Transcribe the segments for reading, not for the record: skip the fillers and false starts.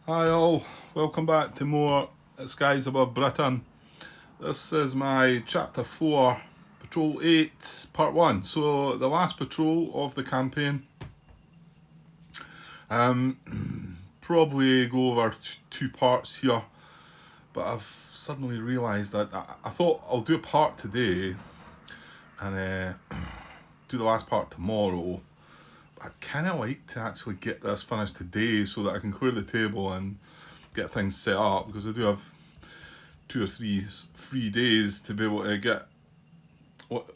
Hi all, welcome back to more Skies Above Britain. This is my chapter 4, Patrol 8, part 1. So the last patrol of the campaign. Probably go over two parts here, but I've suddenly realised that I thought I'll do a part today and do the last part tomorrow. I'd kind of like to actually get this finished today so that I can clear the table and get things set up, because I do have 2 or 3 free days to be able to get.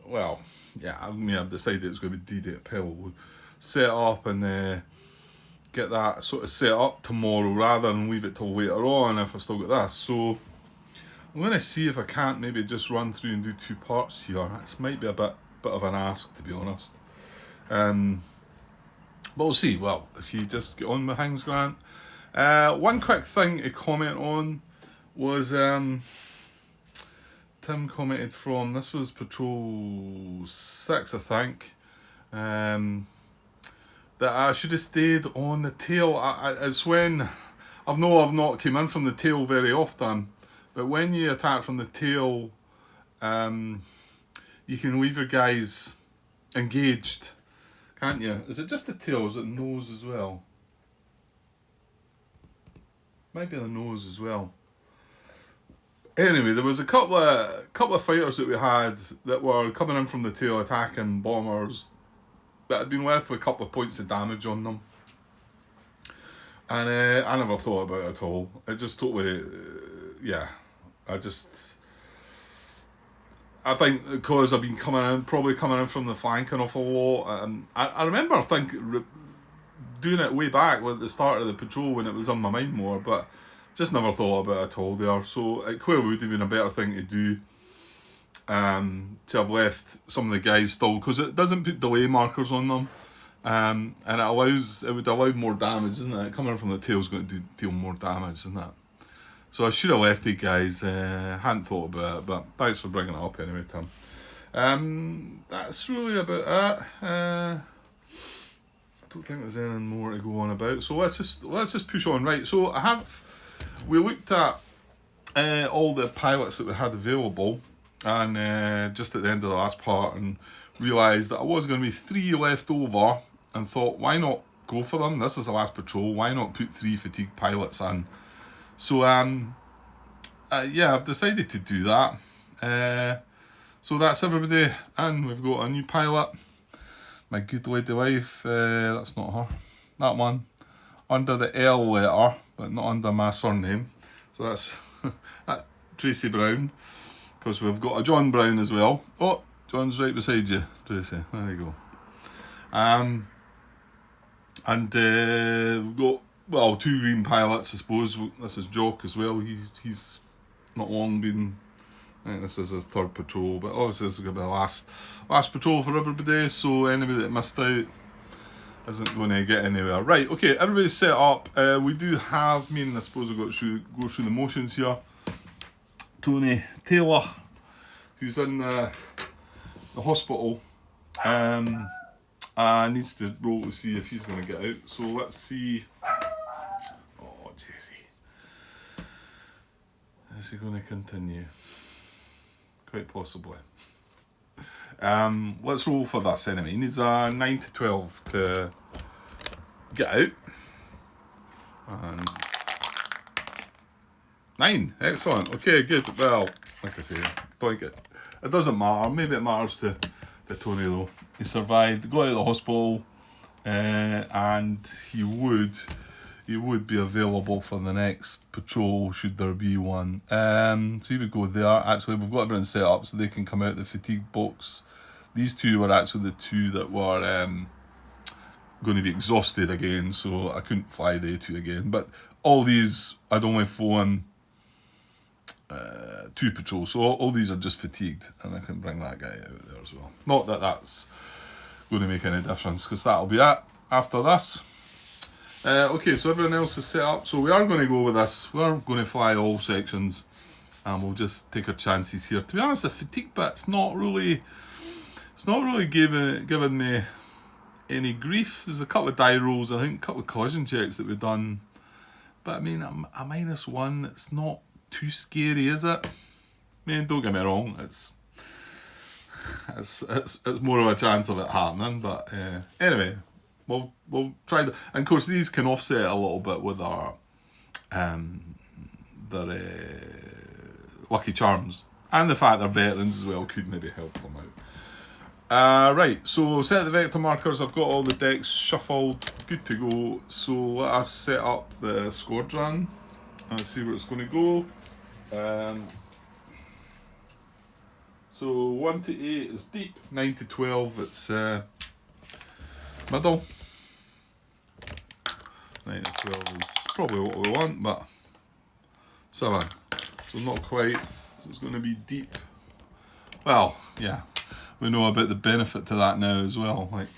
Well, yeah, I mean, I've decided it's going to be D-Day at Pebble. Set up and get that sort of set up tomorrow rather than leave it till later on if I've still got this. So I'm going to see if I can't maybe just run through and do 2 parts here. This might be a bit of an ask, to be honest. But we'll see. Well, if you just get on with things, Grant. One quick thing to comment on was Tim commented from, this was Patrol 6, I think, that I should have stayed on the tail. It's when, I've not came in from the tail very often, but when you attack from the tail, you can leave your guys engaged, can't you? Is it just the tail, or is it the nose as well? Might be the nose as well. Anyway, there was a couple of fighters that we had that were coming in from the tail attacking bombers that had been left with a couple of points of damage on them. And I never thought about it at all. It just totally, yeah. I think because I've been probably coming in from the flank an awful lot. And I remember doing it way back at the start of the patrol when it was on my mind more, but just never thought about it at all there. So it clearly would have been a better thing to do, to have left some of the guys still, because it doesn't put delay markers on them, and it would allow more damage, isn't it? Coming from the tail is going to deal more damage, isn't it? So I should have left the guys. Hadn't thought about it, but thanks for bringing it up anyway, Tim. That's really about it. I don't think there's anything more to go on about. So let's just push on. Right. So we looked at all the pilots that we had available, and just at the end of the last part, and realised that I was going to be 3 left over, and thought, why not go for them? This is the last patrol. Why not put 3 fatigued pilots in? So yeah, I've decided to do that. So that's everybody, and we've got a new pilot. My good lady wife. That's not her. That one under the L letter, but not under my surname. So that's that's Tracy Brown, because we've got a John Brown as well. Oh, John's right beside you, Tracy. There you go. And we've got 2 green pilots, I suppose. This is Jock as well. He's not long been. I think this is his 3rd patrol, but obviously this is going to be the last patrol for everybody. So anybody that missed out isn't going to get anywhere. Right, okay, everybody's set up. We do have, I suppose I've got to go through the motions here. Tony Taylor, who's in the hospital, needs to roll to see if he's going to get out. So let's see. Oh, Jesse. Is he going to continue? Quite possibly. Let's roll for this anyway. He needs a 9 to 12 to get out. And 9, excellent. Okay, good. Well, like I say, it doesn't matter. Maybe it matters to Tony though. He survived, got out of the hospital, and he would be available for the next patrol should there be one. So he would go there. Actually, we've got everything set up so they can come out the fatigue box. These 2 were actually the 2 that were going to be exhausted again, so I couldn't fly the A2 again. But all these, I'd only flown 2 patrols, so all these are just fatigued, and I can bring that guy out there as well. Not that that's going to make any difference, because that'll be it after this. Okay, so everyone else is set up. So we are going to go with this. We're going to fly all sections, and we'll just take our chances here. To be honest, the fatigue bit's not really giving me any grief. There's a couple of die rolls, I think, a couple of collision checks that we've done, But I mean, a -1, it's not too scary, is it? I mean, don't get me wrong, it's more of a chance of it happening. But anyway, we'll try that. And of course, these can offset a little bit with our their Lucky Charms, and the fact they're veterans as well could maybe help them out. Right, so set the vector markers. I've got all the decks shuffled, good to go. So let us set up the squadron and see where it's going to go. So 1 to 8 is deep, 9 to 12 it's middle. 9 to 12 is probably what we want, but 7. So not quite. So it's going to be deep. Well, yeah, we know about the benefit to that now as well, like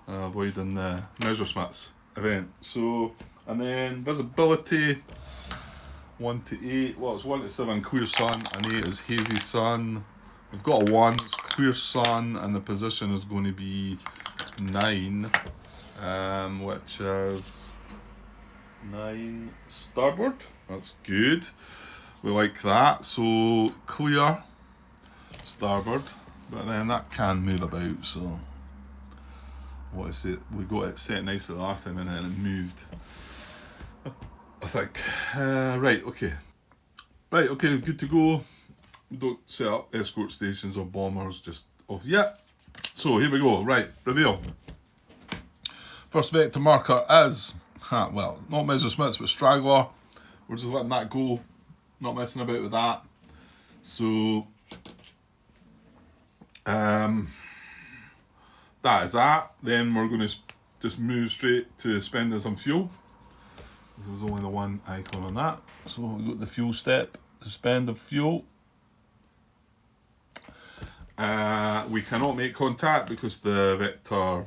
avoiding the Messersmiths event. So, and then visibility 1 to 8. Well, it's 1 to 7 clear sun, and 8 is hazy sun. We've got a 1, it's clear sun, and the position is going to be 9, which is 9 starboard. That's good. We like that. So clear starboard, but then that can move about. So what is it? We got it set nicely last time, and then it moved, I think. Right. Okay. Good to go. Don't set up escort stations or bombers just off yet. So here we go. Right, reveal. First vector marker is, well, not Messersmiths, but Straggler. We're just letting that go, not messing about with that. So, that is that. Then we're going to just move straight to spending some fuel. There's only the one icon on that. So we've got the fuel step, spend of fuel. We cannot make contact because the vector,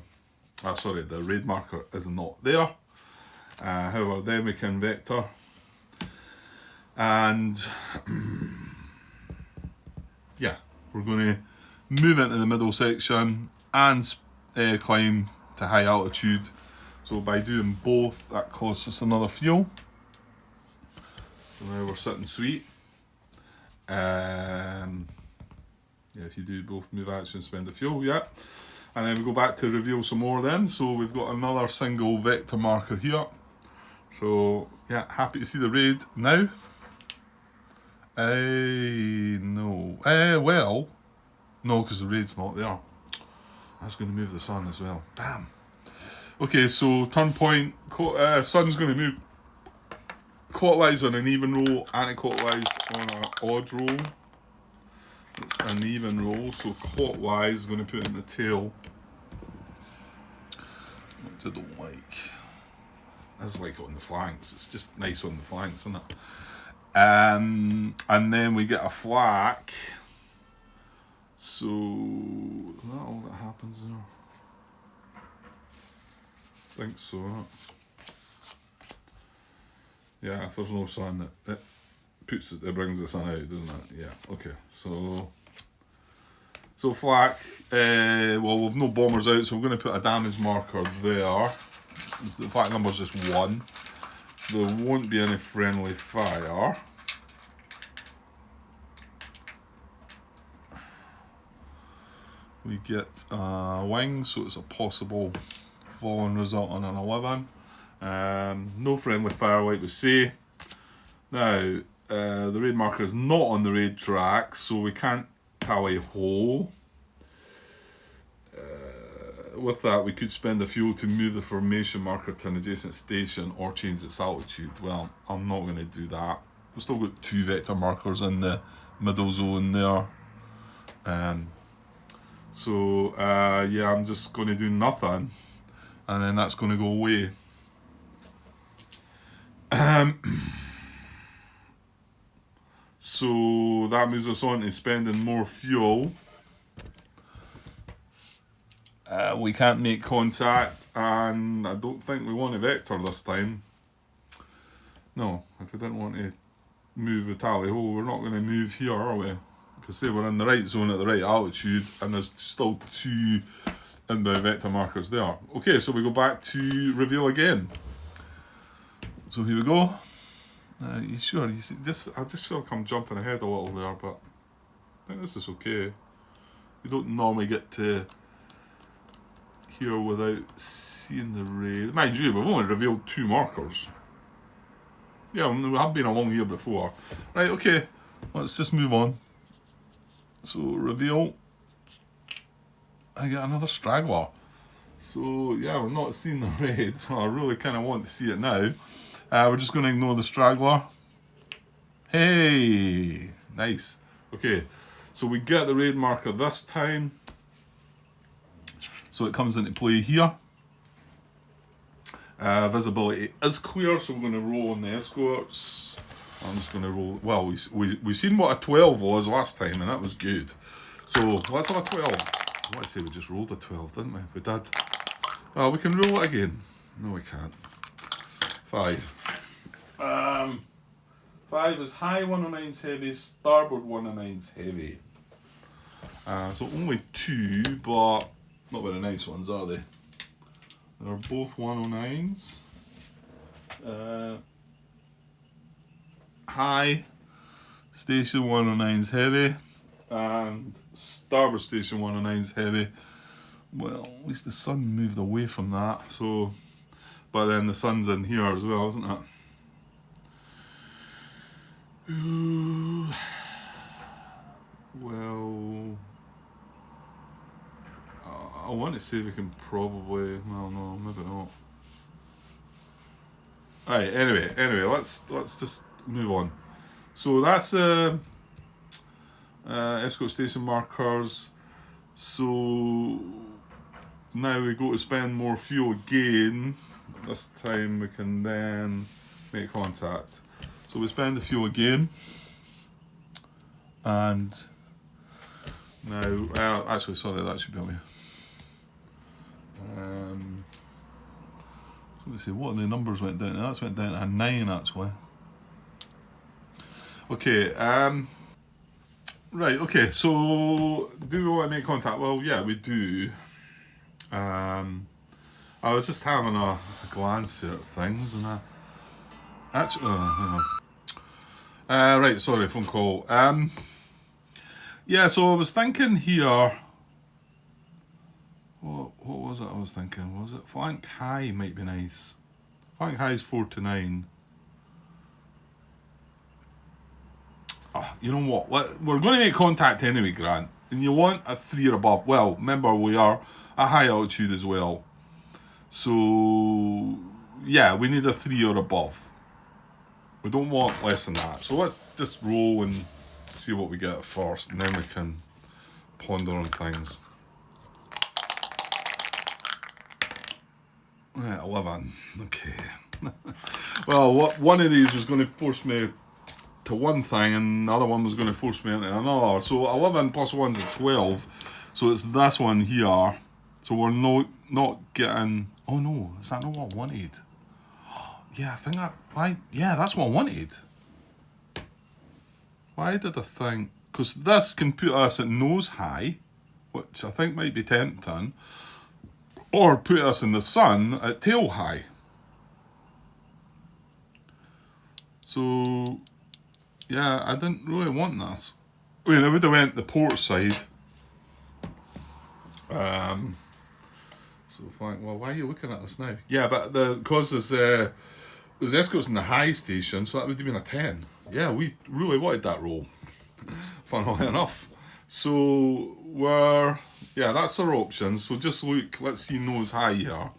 the raid marker is not there. However, then we can vector, and yeah, we're going to move into the middle section and climb to high altitude. So by doing both, that costs us another fuel. So now we're sitting sweet. Yeah, if you do both move action, spend the fuel, yeah. And then we go back to reveal some more then. So we've got another single vector marker here. So, yeah, happy to see the raid now. No. Well, no, because the raid's not there. That's going to move the sun as well. Damn. Okay, so turn point, sun's going to move clockwise on an even roll, anti-clockwise on an odd roll. It's an even roll, so clockwise is going to put in the tail. Which I don't like. I just like it on the flanks. It's just nice on the flanks, isn't it? And then we get a flak. So is that all that happens there? I think so. Right? Yeah, if there's no sun, it brings the sun out, doesn't it? Yeah. Okay. So flak. Well, we've no bombers out, so we're going to put a damage marker there. The flak number's just 1. There won't be any friendly fire. We get wings, so it's a possible falling result on an 11. No friendly fire, like we say. Now, the raid marker is not on the raid track, so we can't tally ho. With that, we could spend the fuel to move the formation marker to an adjacent station or change its altitude. Well, I'm not going to do that. We've still got 2 vector markers in the middle zone there. So, yeah, I'm just going to do nothing. And then that's going to go away. So that moves us on to spending more fuel. We can't make contact, and I don't think we want a vector this time. No, if we didn't want to move with tally-ho, we're not going to move here, are we? Because say we're in the right zone at the right altitude, and there's still 2 inbound vector markers there. Okay, so we go back to reveal again. So here we go. You sure? I just feel like I'm jumping ahead a little there, but I think this is okay. You don't normally get to hear without seeing the raid. Mind you, we've only revealed 2 markers. Yeah, we have been along here before. Right, okay, let's just move on. So, reveal. I get another straggler. So, yeah, we're not seeing the raid, so I really kind of want to see it now. We're just going to ignore the straggler. Hey! Nice. Okay, so we get the raid marker this time. So it comes into play here. Visibility is clear, so we're going to roll on the escorts. I'm just going to roll. Well, we seen what a 12 was last time, and that was good. So let's have a 12. I want to say we just rolled a 12, didn't we? We did. Well, we can roll it again. No, we can't. 5. 5 is high 109's heavy, starboard 109's heavy. So only 2, but not very nice ones, are they? They're both 109s. High station 109's heavy, and starboard station 109's heavy. Well, at least the sun moved away from that, so. But then the sun's in here as well, isn't it? Ooh. Well, I want to say we can probably. Well, no, maybe not. Alright, anyway, let's just move on. So that's the escort station markers. So now we go to spend more fuel again. This time we can then make contact. So we spend the fuel again. And now, actually, sorry, that should be on here. Let's see, what the numbers went down to? That's went down to a 9 actually. Okay, right, okay, so do we want to make contact? Well, yeah, we do. I was just having a glance at things and actually, hang on. Right, sorry, phone call. Yeah, so I was thinking here. What was it I was thinking? Was it flank high might be nice. Flank high is 4 to 9. Oh, you know what? We're going to make contact anyway, Grant. And you want a 3 or above. Well, remember we are at high altitude as well. So, yeah, we need a 3 or above. We don't want less than that. So let's just roll and see what we get first. And then we can ponder on things. Right, 11. Okay. Well, one of these was going to force me to one thing, and the other one was going to force me into another. So 11 plus 1 is 12. So it's this one here. So we're not getting. Oh no, is that not what I wanted? Yeah, I think that. Why? Yeah, that's what I wanted. Why did I think? Because this can put us at nose high, which I think might be tempting. Or put us in the sun at tail high. So, yeah, I didn't really want this. I mean, I would have went the port side. So, fine. Well, why are you looking at this now? Yeah, but because there's escorts in the high station, so that would have been a 10. Yeah, we really wanted that roll. Funnily enough. So that's our options. So just look, let's see nose high here.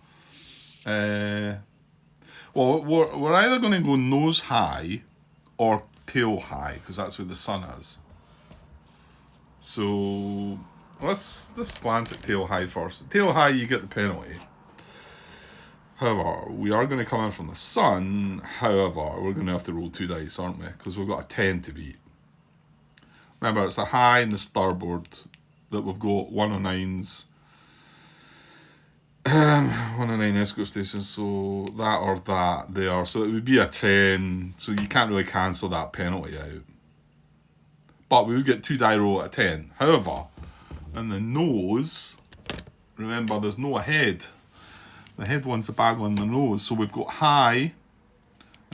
Well, we're either going to go nose high or tail high, because that's where the sun is. So let's just glance at tail high first. Tail high, you get the penalty. However, we are going to come in from the sun. However, we're going to have to roll 2 dice, aren't we? Because we've got a 10 to beat. Remember, it's a high in the starboard that we've got 109s. 109 escort stations, so that or that there. So it would be a 10, so you can't really cancel that penalty out. But we would get 2 die roll at a 10. However, in the nose, remember there's no head. The head one's the bad one in the nose. So we've got high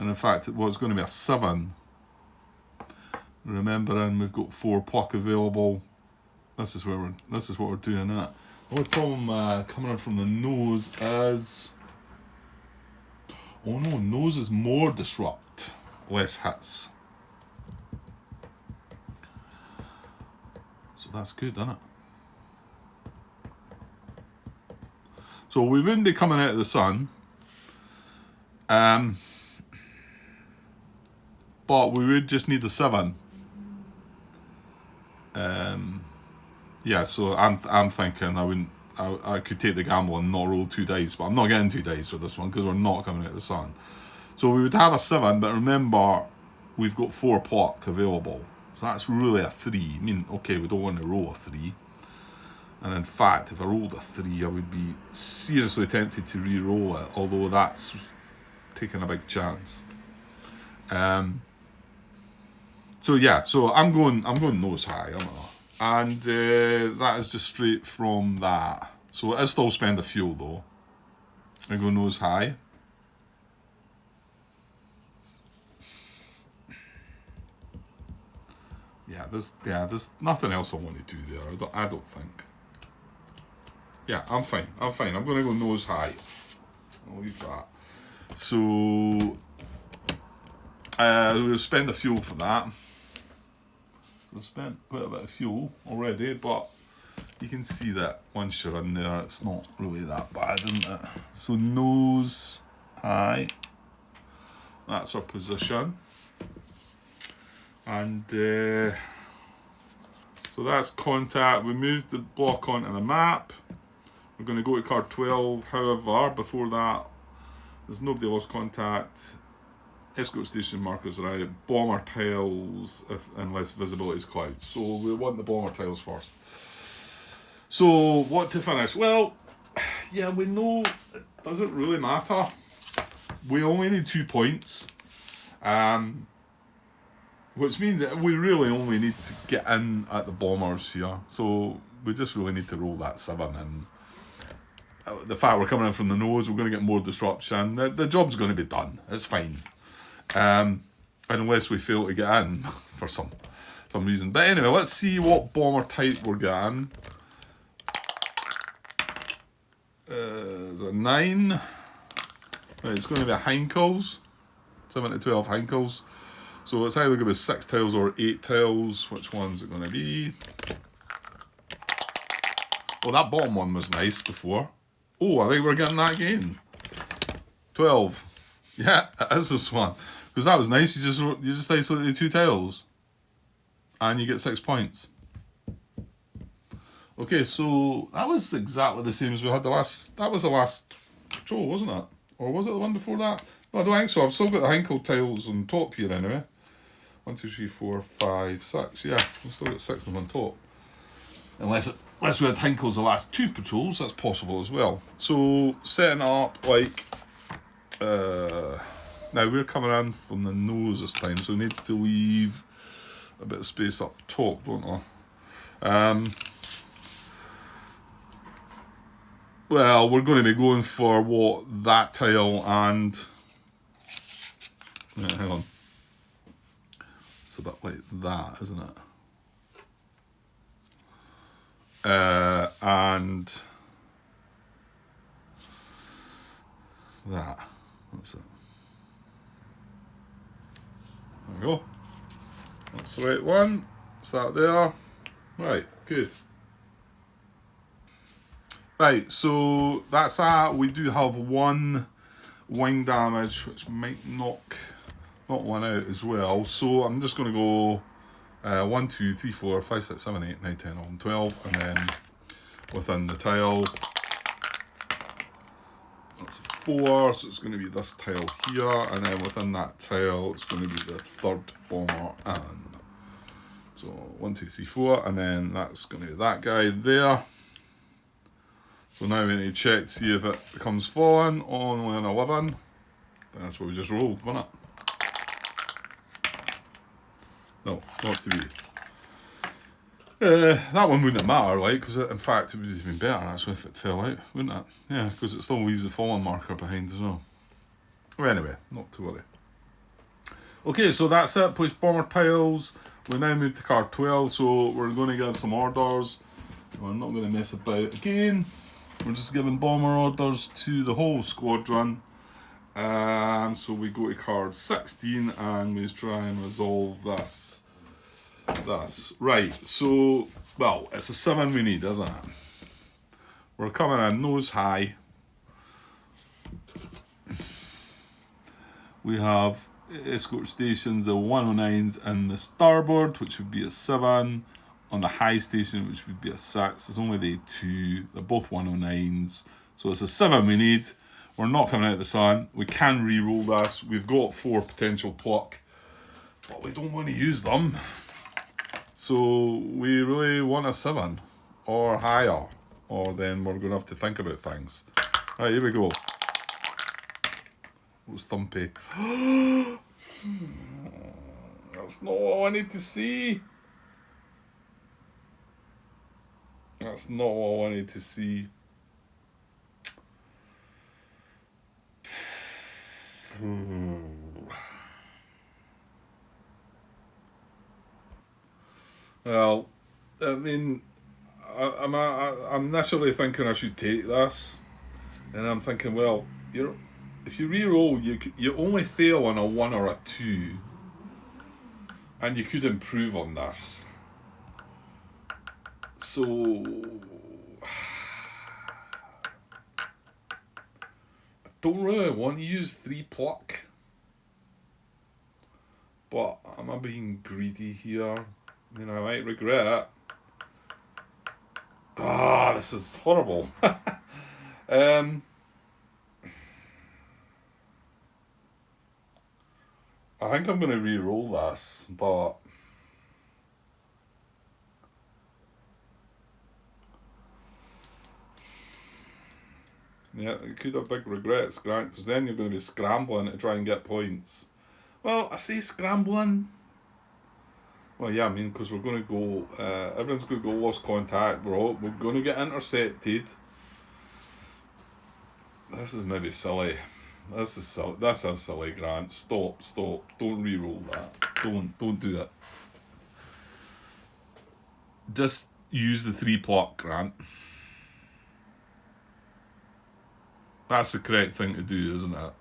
And in fact, it was going to be a 7. Remembering we've got 4 puck available. This is what we're doing at. The only problem coming in from the nose is, oh no, nose is more disrupt, less hits. So that's good, isn't it? So we wouldn't be coming out of the sun. But we would just need the 7. Yeah, so I'm thinking I could take the gamble and not roll 2 dice, but I'm not getting 2 dice with this one because we're not coming out of the sun. So we would have a 7, but remember we've got 4 puck available, so that's really a 3. I mean, okay, we don't want to roll a 3, and in fact, if I rolled a 3, I would be seriously tempted to re-roll it, although that's taking a big chance. So yeah, so I'm going nose high, I don't know. And that is just straight from that. So it is still spend a fuel though. I go nose high. Yeah, there's nothing else I want to do there. I don't think. Yeah, I'm fine. I'm gonna go nose high. I'll leave that. So we'll spend the fuel for that. We've spent quite a bit of fuel already, but you can see that once you're in there, it's not really that bad, isn't it? So nose high, that's our position, and so that's contact. We moved the block onto the map. We're going to go to card 12. However, before that, there's nobody lost contact. Escort station markers are out. Bomber tiles, unless visibility is cloud. So we want the bomber tiles first. So what to finish? Well, yeah, we know it doesn't really matter. We only need 2 points, which means that we really only need to get in at the bombers here. So we just really need to roll that 7 and. The fact we're coming in from the nose, we're going to get more disruption. The job's going to be done. It's fine. Unless we fail to get in for some reason. But anyway, let's see what bomber type we're getting. Is a 9. Right, it's going to be a Heinkels. 7 to 12 Heinkels. So it's either going to be 6 tiles or 8 tiles. Which one's it going to be? Oh, that bottom one was nice before. Oh, I think we're getting that again. 12. Yeah, it is this one. Because that was nice. You just isolate the 2 tiles. And you get 6 points. Okay, so that was exactly the same as we had the last. That was the last patrol, wasn't it? Or was it the one before that? No, I don't think so. I've still got the Henkel tiles on top here anyway. 1, 2, 3, 4, 5, 6. Yeah, we've still got 6 of them on top. Unless we had Henkels the last 2 patrols, that's possible as well. So setting up like now we're coming in from the nose this time, so we need to leave a bit of space up top, don't we? Well, we're going to be going for what that tile and hang on. It's a bit like that, isn't it? And that. What's that? There we go. That's the right one. Is that there? Right, good. Right, so that's that. We do have 1 wing damage, which might knock one out as well. So I'm just going to go 1, 2, 3, 4, 5, 6, 7, 8, 9, 10, 11, 12, and then within the tile, that's a 4, so it's going to be this tile here, and then within that tile, it's going to be the 3rd bomber, and so 1, 2, 3, 4, and then that's going to be that guy there. So now we need to check to see if it becomes falling on an 11. That's what we just rolled, wasn't it? No, not to be. That one wouldn't matter, like, because in fact it would have been better actually if it fell out, wouldn't it? Yeah, because it still leaves the fallen marker behind as well. Well, anyway, not to worry. Okay, so that's it. Place bomber tiles. We now move to card 12, so we're going to give some orders. We're not going to mess about again. We're just giving bomber orders to the whole squadron. So we go to card 16 and we try and resolve this. Right, so, well, it's a 7 we need, isn't it? We're coming in nose high. We have escort stations, the 109s in the starboard, which would be a 7. On the high station, which would be a 6. There's only the 2. They're both 109s. So it's a 7 we need. We're not coming out of the sun. We can re-roll this. We've got 4 potential pluck, but we don't want to use them. So we really want a 7 or higher, or then we're going to have to think about things. Right, here we go. It was thumpy. That's not what I wanted to see. That's not what I wanted to see. Well, I mean, I'm initially thinking I should take this, and I'm thinking, well, if you re-roll, you only fail on a 1 or a 2, and you could improve on this. So I don't really want to use 3 pluck, but am I being greedy here? I mean, I might regret it. This is horrible. I think I'm going to re-roll this, but yeah, it could have big regrets, Grant, because then you're going to be scrambling to try and get points. Well, I say scrambling. Well, yeah, I mean, because we're going to go, everyone's going to go lost contact, we're going to get intercepted. This is maybe silly. This is silly, Grant. Stop. Don't re-roll that. Don't do that. Just use the 3 pluck, Grant. That's the correct thing to do, isn't it?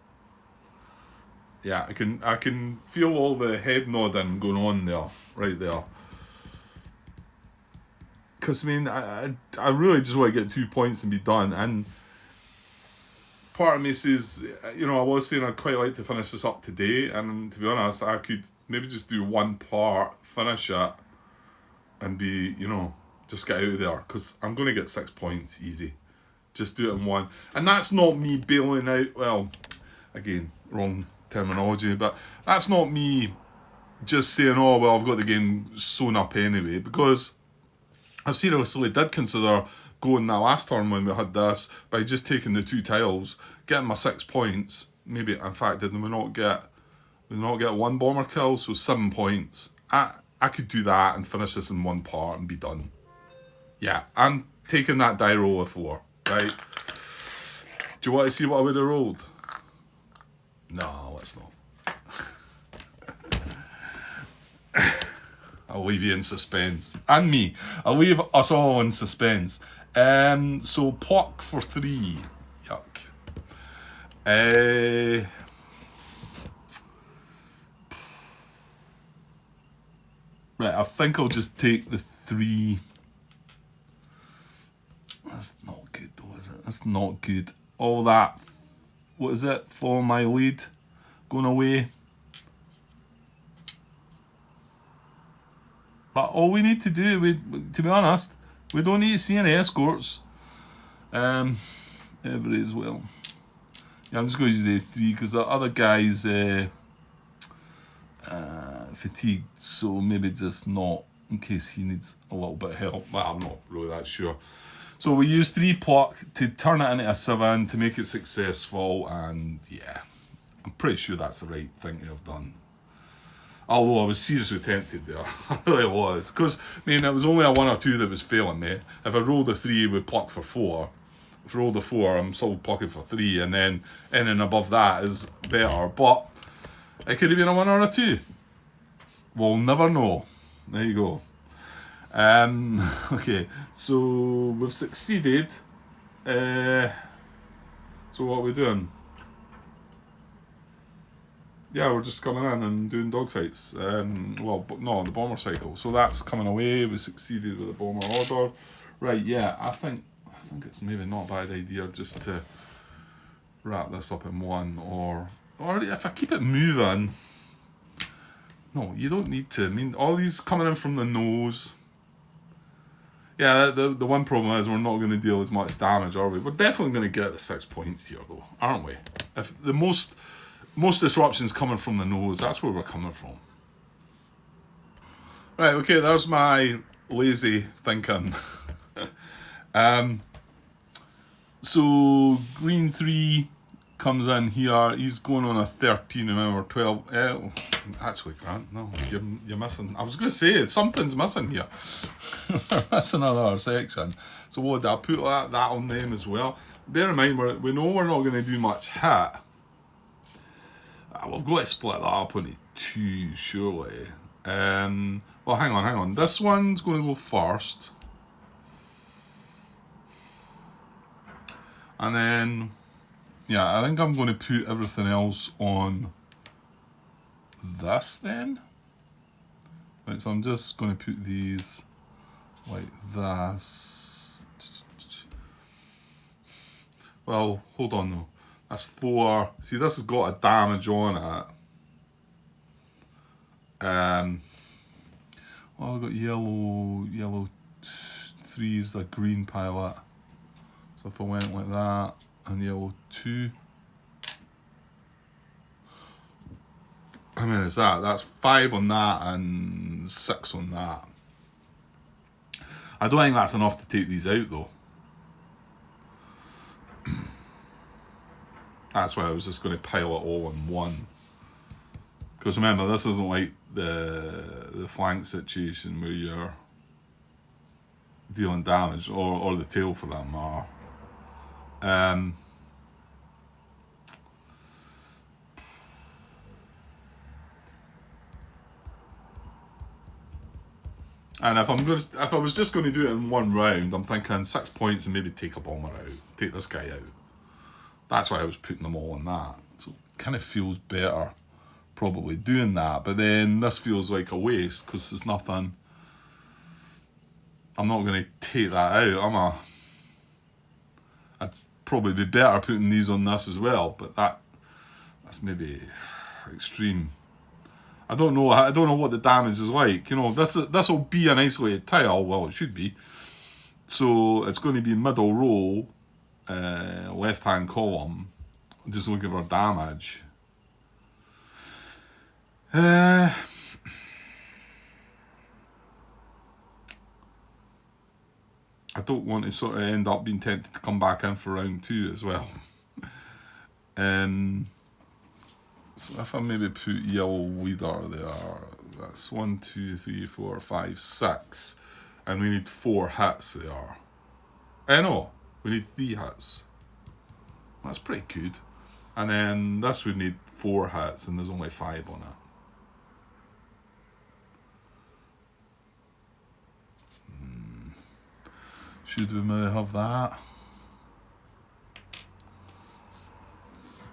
Yeah, I can feel all the head nodding going on there, right there. Because, I mean, I really just want to get 2 points and be done. And part of me says, I was saying I'd quite like to finish this up today. And to be honest, I could maybe just do 1 part, finish it, and be, just get out of there. Because I'm going to get 6 points easy. Just do it in 1. And that's not me bailing out, well, again, wrong terminology, but that's not me just saying, oh, well, I've got the game sewn up anyway, because I seriously did consider going that last turn when we had this by just taking the 2 tiles, getting my 6 points. Maybe, in fact, did we not get 1 bomber kill, so 7 points. I could do that and finish this in 1 part and be done. Yeah, I'm taking that die roll with 4, right? Do you want to see what I would have rolled? No, let's not. I'll leave you in suspense. And me. I'll leave us all in suspense. So pluck for 3. Yuck. Right, I think I'll just take the 3. That's not good though, is it? That's not good. All that, what is it? Follow my lead. Going away. But all we need to do, to be honest, we don't need to see any escorts. Every as well. Yeah, I'm just going to use the 3 because the other guy's fatigued, so maybe just not in case he needs a little bit of help. Well, I'm not really that sure. So we use 3 pluck to turn it into a 7 to make it successful, and yeah, I'm pretty sure that's the right thing to have done. Although I was seriously tempted there. I really was. Because, it was only a 1 or 2 that was failing me. If I rolled a 3 with pluck for 4, if I rolled a 4, I'm still plucking for 3, and then in and above that is better. But It could have been a 1 or a 2. We'll never know. There you go. Okay, so we've succeeded. So what are we doing? Yeah, we're just coming in and doing dogfights. Well, no, the bomber cycle. So that's coming away. We succeeded with the bomber order. Right, yeah, I think it's maybe not a bad idea just to wrap this up in one, or if I keep it moving. No, you don't need to. I mean, all these coming in from the nose. Yeah, the one problem is we're not going to deal as much damage, are we? We're definitely going to get the 6 points here, though, aren't we? If the most disruptions coming from the nose, that's where we're coming from. Right, okay, there's my lazy thinking. So green 3 comes in here. He's going on a 13, remember, 12. Actually, Grant, no, you're missing. I was going to say something's missing here. Missing another section. So what did I put that on them as well? Bear in mind, we know we're not going to do much hit. We've got to split that up into 2, surely. Well, hang on. This one's going to go first. And then, yeah, I think I'm going to put everything else on this then. Right, so I'm just going to put these like this. Well, hold on though. That's 4. See, this has got a damage on it. Well, I've got yellow 3 is the green pilot. So if I went like that, and yellow 2. How many is that? That's 5 on that and 6 on that. I don't think that's enough to take these out though. That's why I was just going to pile it all in one. Because remember, this isn't like the flank situation where you're dealing damage, or the tail for that matter. And if I was just going to do it in one round, I'm thinking 6 points and maybe take a bomber out, take this guy out. That's why I was putting them all on that. So it kind of feels better, probably doing that. But then this feels like a waste because there's nothing. I'm not going to take that out, I'd probably be better putting these on this as well, but that's maybe extreme. I don't know what the damage is like. You know, this will be an isolated tile. Well, it should be. So it's going to be middle row, left hand column. Just looking for damage. I don't want to sort of end up being tempted to come back in for round 2 as well. So if I maybe put yellow leader there, that's 1, 2, 3, 4, 5, 6, and we need 4 hits there. No, we need 3 hits. That's pretty good. And then this would need 4 hits, and there's only 5 on it. Should we maybe have that?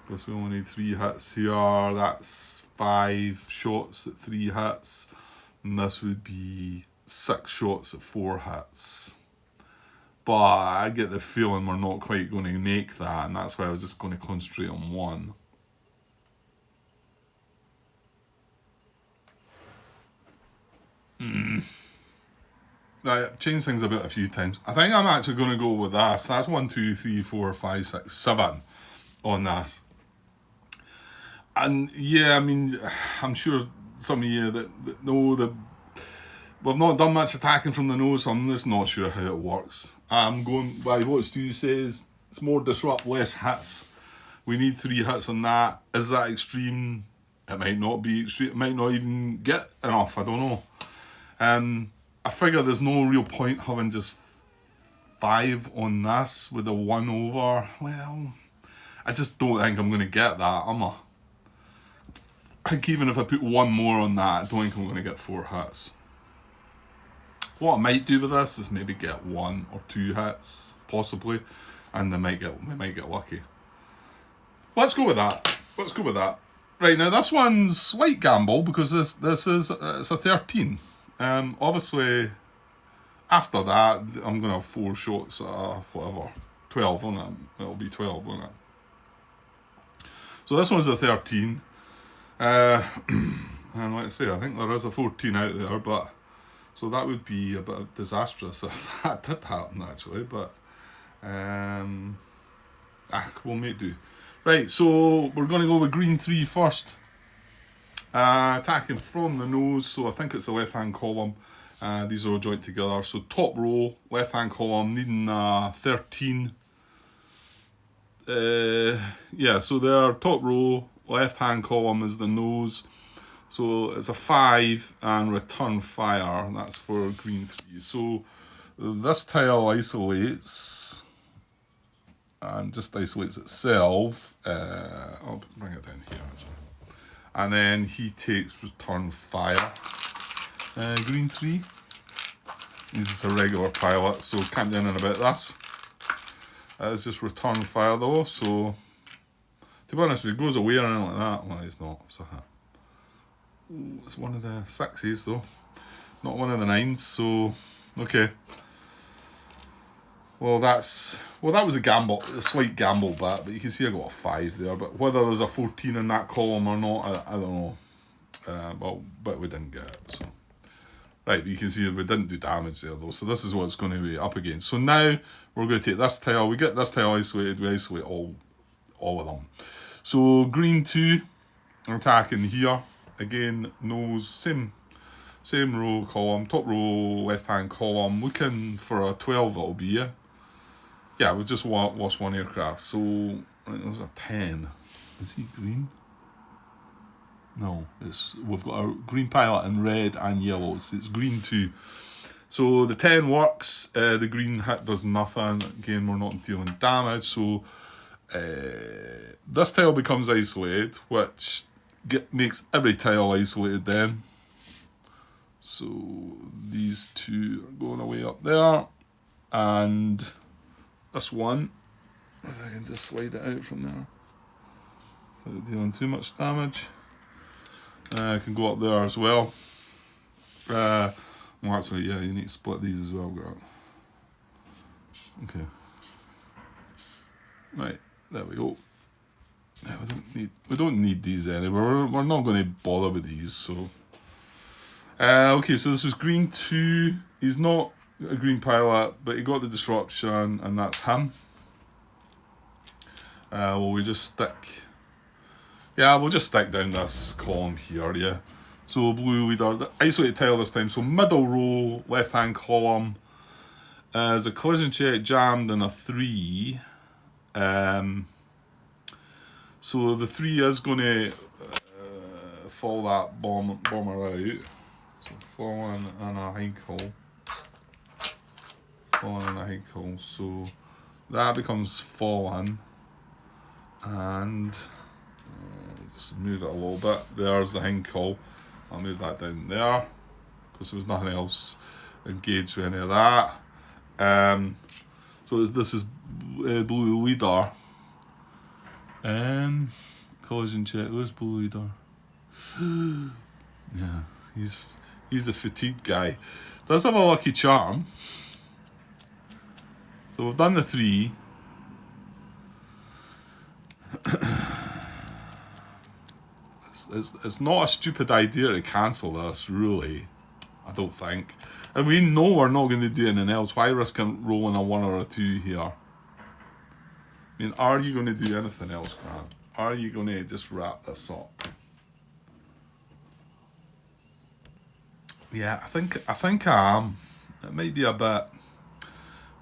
Because we only need 3 hits here. That's 5 shots at 3 hits. And this would be 6 shots at 4 hits. But I get the feeling we're not quite going to make that, and that's why I was just going to concentrate on one. Right, changed things a bit a few times. I think I'm actually going to go with this. That's 1, 2, 3, 4, 5, 6, 7 on this. And yeah, I mean, I'm sure some of you that know that we've not done much attacking from the nose, so I'm just not sure how it works. I'm going by what Stu says. It's more disrupt, less hits. We need 3 hits on that. Is that extreme? It might not be extreme. It might not even get enough. I don't know. I figure there's no real point having just 5 on this with a 1 over. Well, I just don't think I'm going to get that, am I? I think even if I put one more on that, I don't think I'm going to get 4 hits. What I might do with this is maybe get 1 or 2 hits, possibly, and we might get lucky. Let's go with that. Let's go with that. Right, now this one's slight gamble because this is it's a 13. Obviously, after that I'm gonna have 4 shots at whatever 12 on it. It'll be 12 on it. So this one's a 13. And like I say, I think there is a 14 out there, but so that would be a bit disastrous if that did happen actually. But we'll make do. Right, so we're going to go with green 3 first. Attacking from the nose, so I think it's the left-hand column. These are all joined together. So top row, left-hand column, needing 13. Yeah, so their top row, left-hand column is the nose. So it's a 5 and return fire, and that's for green 3. So this tile isolates and just isolates itself. I'll bring it down here actually. And then he takes return fire. Green 3. He's just a regular pilot, so can't do anything about this. It's just return fire though, so to be honest, if he goes away or anything like that, well, he's not. So it's one of the 6s though, not one of the 9s, so okay. Well, that was a gamble, a slight gamble bet, but you can see I got a 5 there. But whether there's a 14 in that column or not, I don't know. But we didn't get it. So right, but you can see we didn't do damage there though. So this is what it's going to be up against. So now we're going to take this tile. We get this tile isolated. We isolate all of them. So green 2, attacking here again. Nose, same row column, top row left hand column. Looking for a 12. It'll be yeah. Yeah, we just lost 1 aircraft. So right, there's a 10. Is he green? No, we've got a green pilot in red and yellow. So it's green 2. So the 10 works. The green hit does nothing. Again, we're not dealing damage. So this tile becomes isolated, which makes every tile isolated then. So these 2 are going away up there, and this one, if I can just slide it out from there without dealing too much damage, I can go up there as well. Well, actually, yeah, you need to split these as well, Grant. Okay. Right, there we go. Yeah, we don't need these anymore. We're not going to bother with these, so. Okay, so this was green 2. He's not a green pilot, but he got the disruption, and that's him. Well, we just stick. Yeah, we'll just stick down this column here, yeah. So blue leader, the isolated tile this time. So middle row, left-hand column, is a collision check jammed in a 3. So the 3 is going to fall that bomber out. So falling in a Heinkel. Falling in a Heinkel. So that becomes fallen. And just move it a little bit. There's the Heinkel. I'll move that down there because there was nothing else engaged with any of that. So this is blue leader. Collision check. Where's blue leader? Yeah, he's a fatigued guy. Does have a lucky charm. So we've done the 3. It's not a stupid idea to cancel this, really. I don't think. And we know we're not going to do anything else. Why risk rolling a 1 or a 2 here? I mean, are you going to do anything else, Grant? Are you going to just wrap this up? Yeah, I think I am. It might be a bit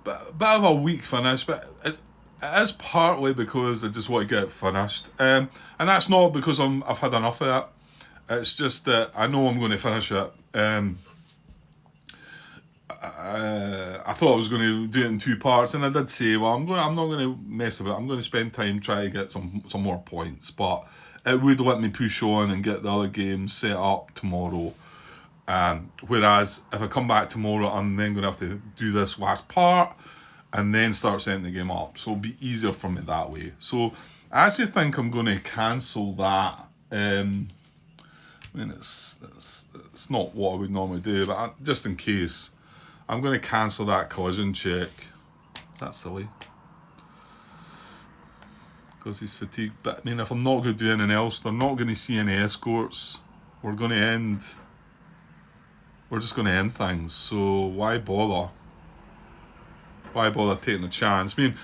of a weak finish, but it is partly because I just want to get it finished. And that's not because I've had enough of it. It's just that I know I'm going to finish it. I thought I was going to do it in 2 parts, and I did say, well, I'm not going to mess with it. I'm going to spend time trying to get some more points. But it would let me push on and get the other game set up tomorrow. Whereas if I come back tomorrow, I'm then going to have to do this last part and then start setting the game up. So it'll be easier for me that way. So I actually think I'm going to cancel that. I mean, it's not what I would normally do, but just in case, I'm going to cancel that collision check. That's silly. Because he's fatigued. But I mean, if I'm not going to do anything else, they're not going to see any escorts. We're just going to end things. So why bother? Why bother taking a chance? I mean,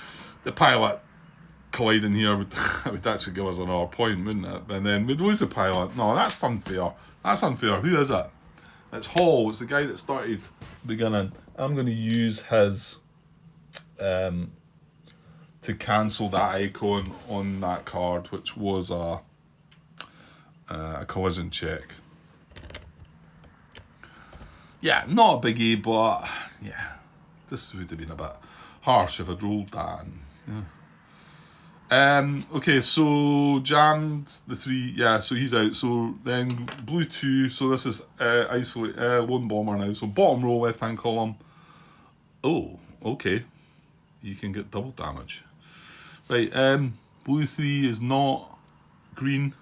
the pilot colliding here would actually give us another point, wouldn't it? And then we'd lose the pilot. No, that's unfair. That's unfair. Who is it? It's Hall. It's the guy that started beginning. I'm going to use his to cancel that icon on that card, which was a collision check. Yeah, not a biggie, but yeah, this would have been a bit harsh if I'd rolled that. Okay, so jammed the 3. Yeah, so he's out. So then blue 2. So this is isolate lone bomber now. So bottom row, left hand column. Oh, okay. You can get double damage. Right, blue 3 is not green.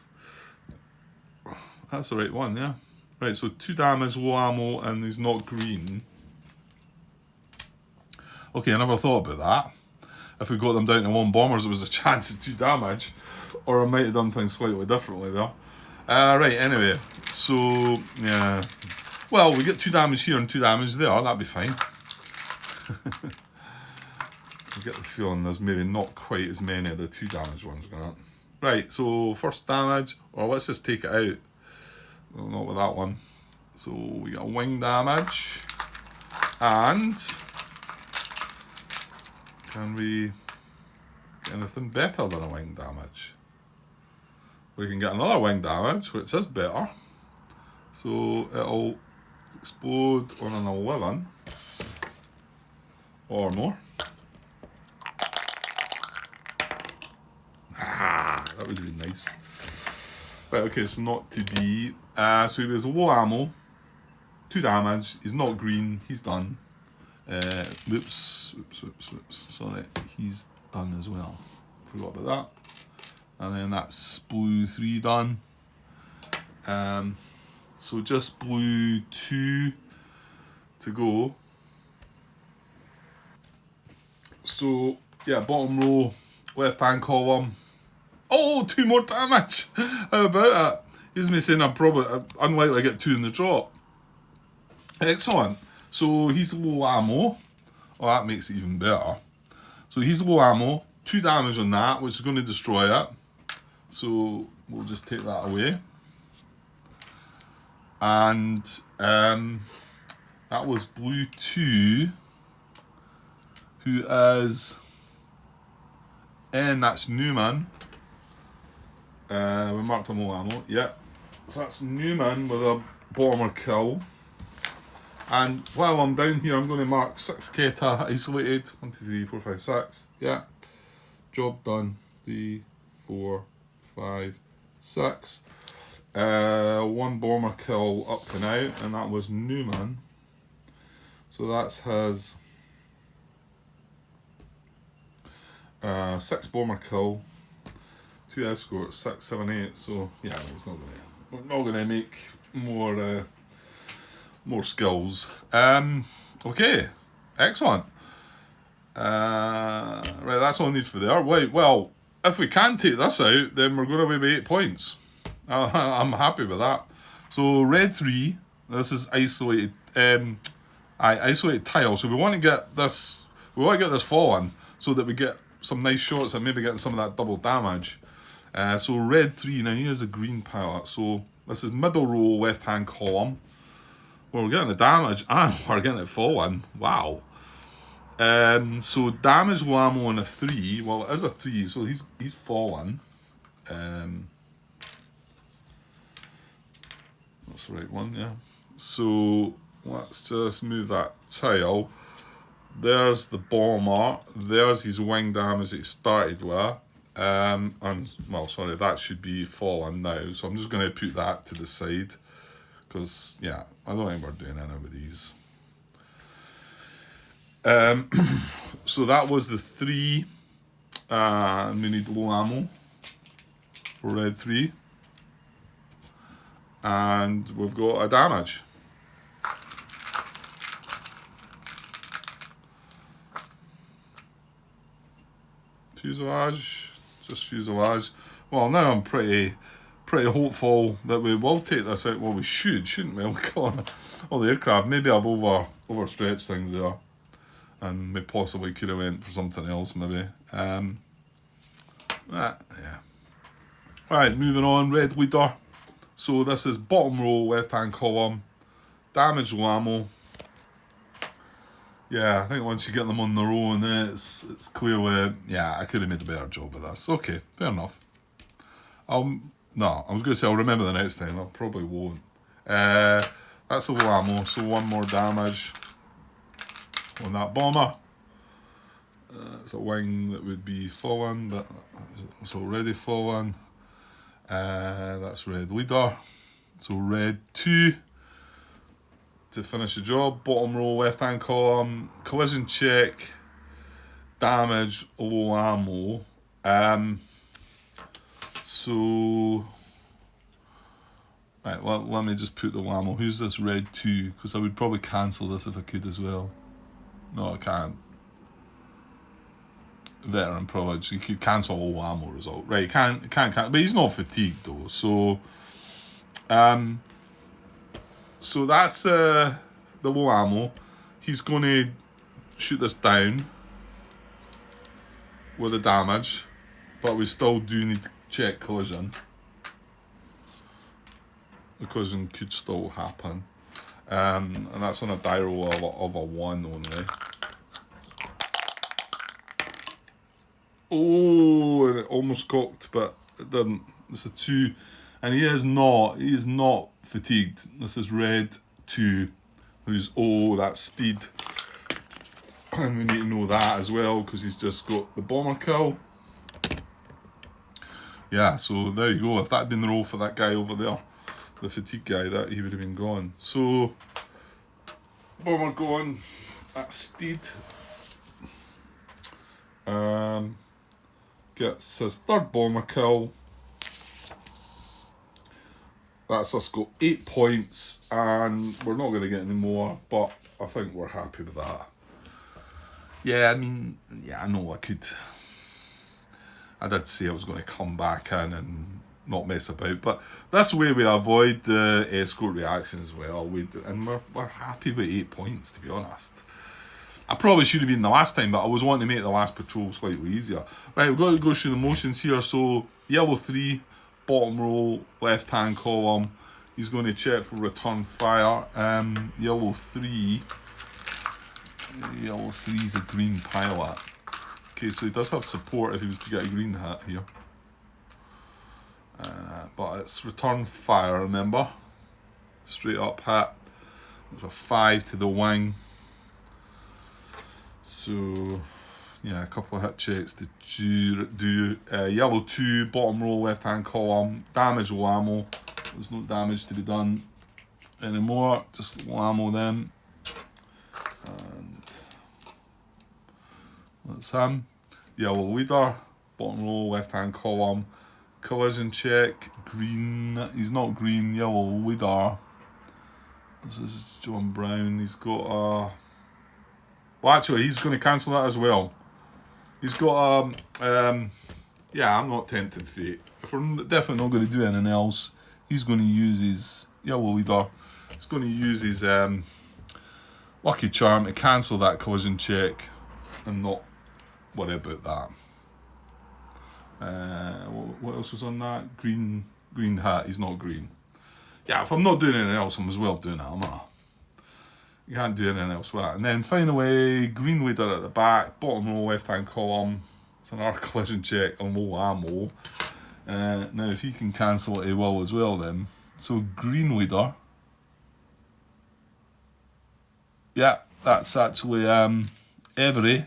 That's the right one, yeah. Right, so 2 damage, low ammo, and he's not green. Okay, I never thought about that. If we got them down to 1 bombers, there was a chance of 2 damage. Or I might have done things slightly differently there. Right, anyway. So, yeah. Well, we get 2 damage here and 2 damage there. That'd be fine. I get the feeling there's maybe not quite as many of the 2 damage ones going on. Right, so first damage. Or let's just take it out. Well, not with that one. So we got wing damage. And can we get anything better than a wing damage? We can get another wing damage, which is better. So it'll explode on an 11 or more. That would be nice. Right, okay, so not to be. So he was low ammo, 2 damage. He's not green. He's done. Whoops. Sorry, he's done as well. Forgot about that. And then that's blue 3 done. So just blue 2 to go. So yeah, bottom row, left hand column. Oh, 2 more damage. How about it? Here's me saying I'm probably unlikely to get 2 in the drop. Excellent. So he's low ammo. Oh, that makes it even better. So he's low ammo. 2 damage on that, which is going to destroy it. So we'll just take that away. And that was blue 2, who is, and that's Newman. We marked him low ammo, yeah. So that's Newman with a bomber kill. And while I'm down here, I'm going to mark 6 Keta isolated. 1, 2, 3, 4, 5, 6. Yeah. Job done. 3, 4, 5, 6. 1 bomber kill up to now, and that was Newman. So that's his 6 bomber kill, 2 escorts, 6, 7, 8. So yeah, we're not gonna make more skills. Okay, excellent. Right, that's all I need for there. Right, well, if we can take this out, then we're going to be 8 points. I'm happy with that. So red 3. This is isolated. Isolated tile. So we want to get this. We want to get this falling so that we get some nice shots and maybe getting some of that double damage. So red 3. Now here's a green pilot. So this is middle row, left hand column. Well, we're getting the damage and we're getting it falling. Wow. So damage low ammo on a 3. Well, it is a 3, so he's fallen. That's the right one, yeah. So let's just move that tile. There's the bomber. There's his wing damage that he started with. And well, sorry, that should be fallen now. So I'm just going to put that to the side because yeah, I don't think we're doing any with these. So that was the 3. And we need low ammo for red 3. And we've got a damage. Fuselage, just fuselage. Well, now I'm pretty hopeful that we will take this out. Well, we shouldn't we? Look at all the aircraft. Maybe I've overstretched things there, and we possibly could have went for something else. Maybe. Yeah. All right, moving on. Red leader. So this is bottom row, left hand column. Damage low ammo. Yeah, I think once you get them on their own, it's clearly, yeah, I could have made a better job of this. Okay, fair enough. No, I was going to say I'll remember the next time. I probably won't. That's a low ammo, so 1 more damage on that bomber. It's a wing that would be fallen, but it's already fallen. That's red leader. So red 2. To finish the job, bottom row, left hand column, collision check, damage, low ammo. So, right, let me just put the low ammo. Who's this red 2? Because I would probably cancel this if I could as well. No, I can't. Veteran probably, you could cancel a low ammo result. Right, can't cancel, but he's not fatigued though, so. So that's the low ammo. He's going to shoot this down with the damage, but we still do need to check collision. The collision could still happen. And that's on a die roll of a 1 only. Oh, and it almost cocked, but it didn't. It's a 2. And he is not fatigued. This is red 2, who's, that's speed. And we need to know that as well, because he's just got the bomber kill. Yeah, so there you go. If that had been the roll for that guy over there, the fatigue guy, that he would have been gone. So, bomber gone. That's speed. Gets his 3rd bomber kill. That's us got 8 points, and we're not going to get any more, but I think we're happy with that. Yeah, I mean, yeah, I know I did say I was going to come back in and not mess about, but this way we avoid the escort reactions as well. And we're happy with 8 points, to be honest. I probably should have been the last time, but I was wanting to make the last patrol slightly easier. Right, we've got to go through the motions here. So, yellow 3, bottom row, left hand column. He's going to check for return fire. Yellow 3 is a green pilot. Okay, so he does have support if he was to get a green hat here. But it's return fire, remember? Straight up hit. It's a 5 to the wing. So, yeah, a couple of hit checks to do. Yellow 2, bottom row, left hand column. Damage low ammo. There's no damage to be done anymore. Just low ammo then. And that's him. Yellow leader, bottom row, left hand column. Collision check. Green. He's not green. Yellow leader. This is John Brown. He's got a. Well, actually, he's going to cancel that as well. He's got yeah, I'm not tempting fate. If we're definitely not going to do anything else, he's going to use his yellow leader. He's going to use his lucky charm to cancel that collision check and not worry about that. What else was on that? Green hat. He's not green. Yeah, if I'm not doing anything else, I'm as well doing that, am I? You can't do anything else with that. And then finally, green leader at the back, bottom row, left hand column. It's an arc collision check on low ammo. Now, if he can cancel it, he will as well then. So, green leader. Yeah, that's actually Every.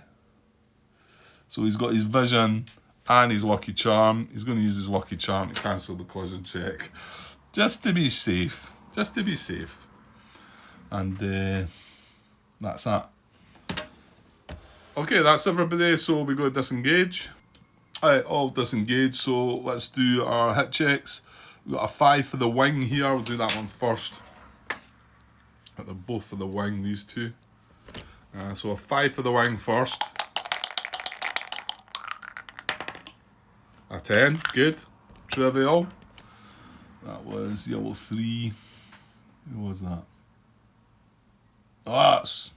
So he's got his vision and his Lucky Charm. He's going to use his Lucky Charm to cancel the collision check. Just to be safe. Just to be safe. And that's that. Okay, that's everybody. So we go to disengage. Alright, all disengaged. So let's do our hit checks. We've got a 5 for the wing here. We'll do that one first. At the both for the wing, these two. So a 5 for the wing first. A 10, good. Trivial. That was yellow 3. Who was that? Oh, that's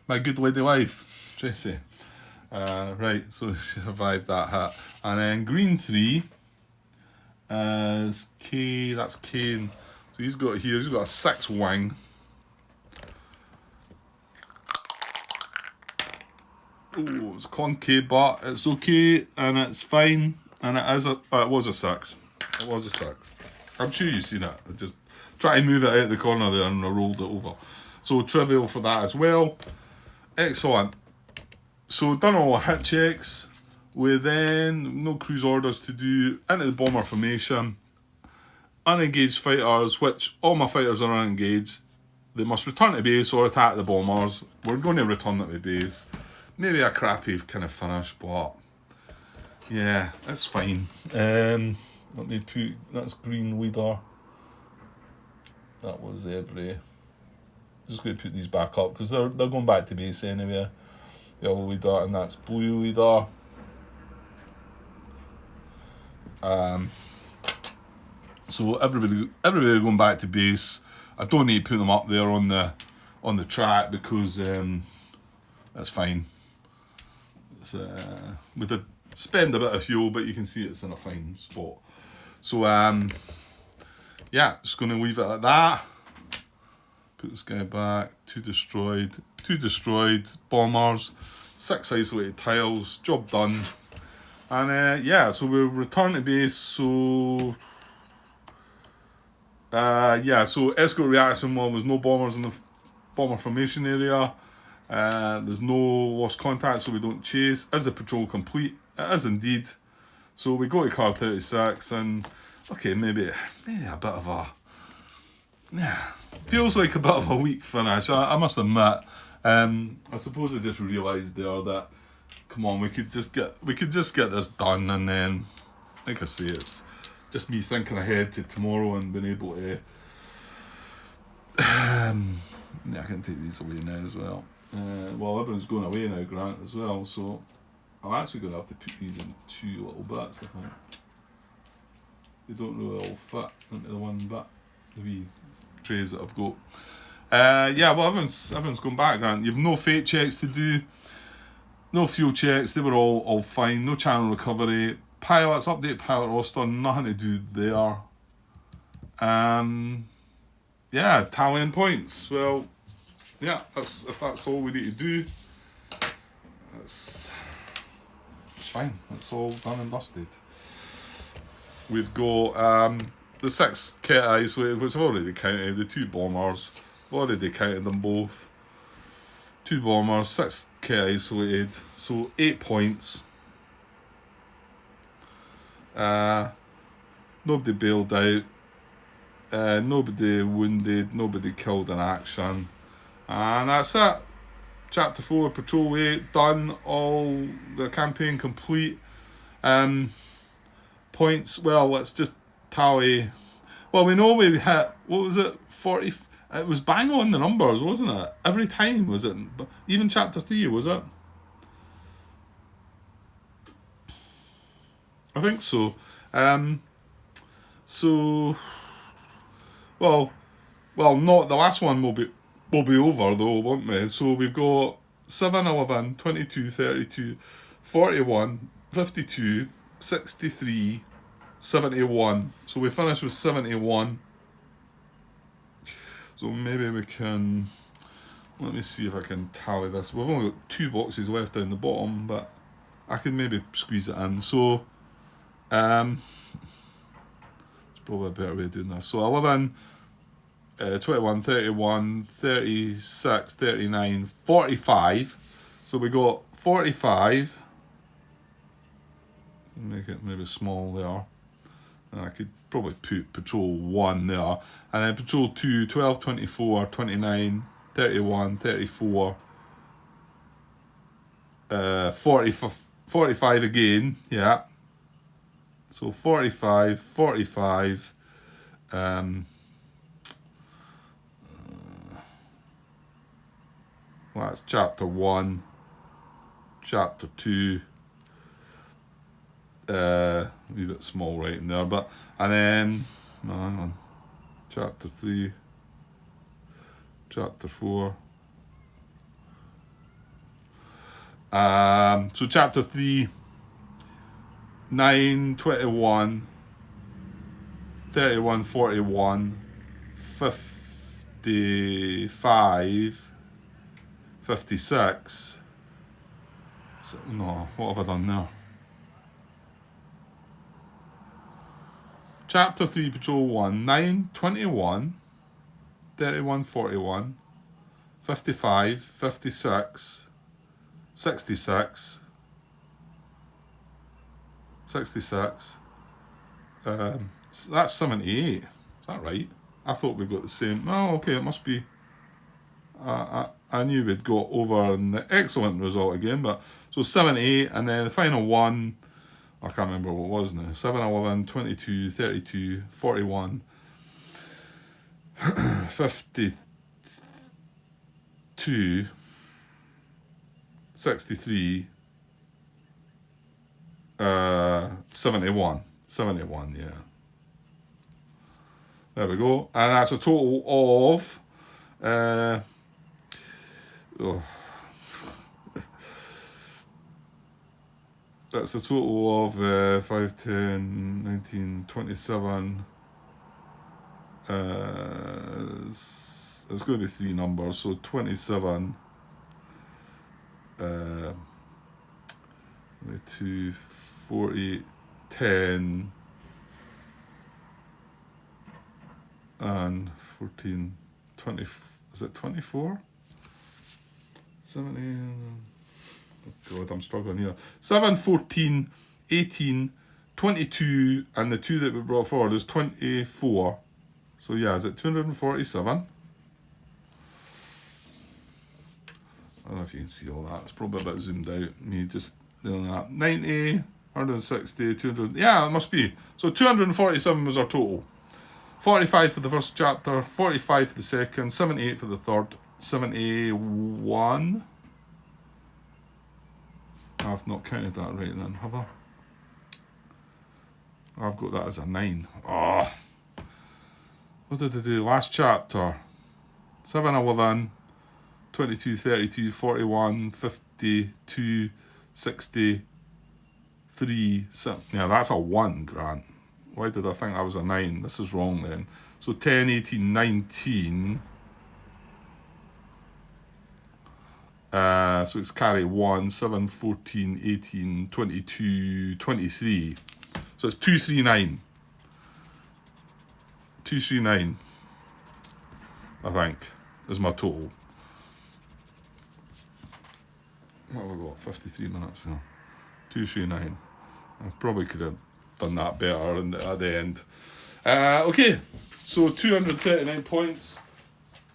my good lady wife, Tracy. Right, so she survived that hit. And then green 3 is K, that's Kane. So he's got a 6 wing. Oh, it's concave, but it's okay and it's fine. And it was a 6. It was a 6. I'm sure you've seen it. I just try to move it out of the corner there and I rolled it over. So trivial for that as well. Excellent. So done all our hit checks. We then, no cruise orders to do, into the bomber formation. Unengaged fighters, which all my fighters are unengaged. They must return to base or attack the bombers. We're going to return them to base. Maybe a crappy kind of finish, but yeah, it's fine. Let me put, that's green leader. That was every. Just going to put these back up because they're going back to base anyway. Yellow leader, and that's blue leader. So everybody going back to base. I don't need to put them up there on the track because that's fine. It's, we did spend a bit of fuel, but you can see it's in a fine spot. So yeah, just going to leave it at that. Put this guy back. 2 destroyed bombers, 6 isolated tiles. Job done. And yeah, so we'll return to base. So yeah, so escort reaction 1 was no bombers in the bomber formation area. There's no lost contact, so we don't chase. Is the patrol complete? It is indeed. So we go to car 36 and okay, maybe a bit of a, yeah, feels like a bit of a weak finish. I must admit. I suppose I just realised there that, come on, we could just get this done, and then, like I say, it's just me thinking ahead to tomorrow and being able to. Yeah, I can take these away now as well. Well, everyone's going away now, Grant, as well, so I'm actually going to have to put these in 2 little bits, I think. They don't really all fit into the one bit, the wee trays that I've got. Yeah, well, everyone's gone back, Grant. You've no fate checks to do, no fuel checks, they were all fine, no channel recovery. Pilots, update pilot roster, nothing to do there. Yeah, tallying points. Well, yeah, if that's all we need to do, it's fine. It's all done and dusted. We've got the 6 kit isolated, which I've already counted, the 2 bombers. I've already counted them both. 2 bombers, 6 kit isolated, so 8 points. Nobody bailed out. Nobody wounded. Nobody killed in action. And that's it. Chapter 4, Patrol 8, done. All the campaign complete. Points, well, let's just tally. Well, we know we hit, what was it, 40, it was bang on the numbers, wasn't it? Every time, was it? Even chapter 3, was it? I think so. So, well, not the last one will be over though, won't we? So we've got 7, 11, 22, 32, 41, 52, 63, 71. So we finished with 71. So maybe we can, let me see if I can tally this. We've only got 2 boxes left down the bottom, but I can maybe squeeze it in. So it's probably a better way of doing this. So 11, 21, 31, 36, 39, 45. So we got 45. Make it maybe small there. And I could probably put Patrol 1 there. And then Patrol 2, 12, 24, 29, 31, 34, 45 again, yeah. So 45, 45, well, that's chapter 1, chapter 2, a wee bit small right in there, but, and then, no, hang on, chapter 3, chapter 4, so chapter 3, 9, 21, 31, 41, 55, 56. So, no, what have I done there? Chapter 3, Patrol 1, 9, 21, 31, 41, 55, 56, 66, 66. So that's 78. Is that right? I thought we got the same. Oh, okay, it must be. I knew we'd got over in the excellent result again, but so 78, and then the final one, I can't remember what it was now. 7, 11, 22, 32, 41, 52, 63, 71. 71, yeah. There we go. And that's a total of that's a total of 5, 10, 19, 27. It's going to be 3 numbers, so 27, 2, 40, 10, and 14, 20, is it 24? 17, oh God, I'm struggling here. 7, 14, 18, 22, and the 2 that we brought forward is 24. So yeah, is it 247? I don't know if you can see all that. It's probably a bit zoomed out. Me just doing that. 90, 160, 200. Yeah, it must be. So 247 was our total. 45 for the first chapter, 45 for the second, 78 for the third, 71. I've not counted that right then, have I? I've got that as a 9. Oh. What did I do? Last chapter. 7, 11, 22, 32, 41, 52, 63. Yeah, that's a 1, Grant. Why did I think that was a 9? This is wrong then. So 10, 18, 19. So it's carry 1, 7, 14, 18, 22, 23. So it's 239. 239, I think, is my total. What have I got? 53 minutes now. 239. I probably could have done that better at the end. Okay, so 239 points.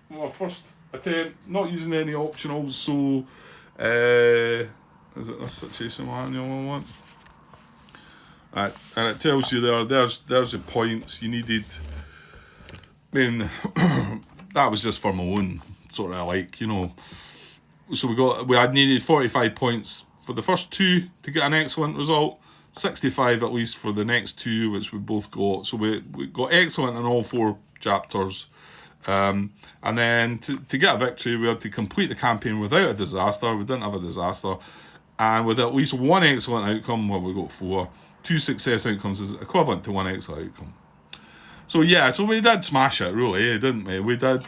Well, first attempt, not using any optionals, so is it this situation manual I want? And it tells you there's the points you needed. I mean, that was just for my own sort of like, you know. So we had needed 45 points for the first 2 to get an excellent result, 65 at least for the next 2, which we both got. So we got excellent in all 4 chapters. And then to get a victory, we had to complete the campaign without a disaster. We didn't have a disaster. And with at least 1 excellent outcome, well, we got 4. 2 success outcomes is equivalent to 1 excellent outcome. So yeah, so we did smash it, really, didn't we? We did.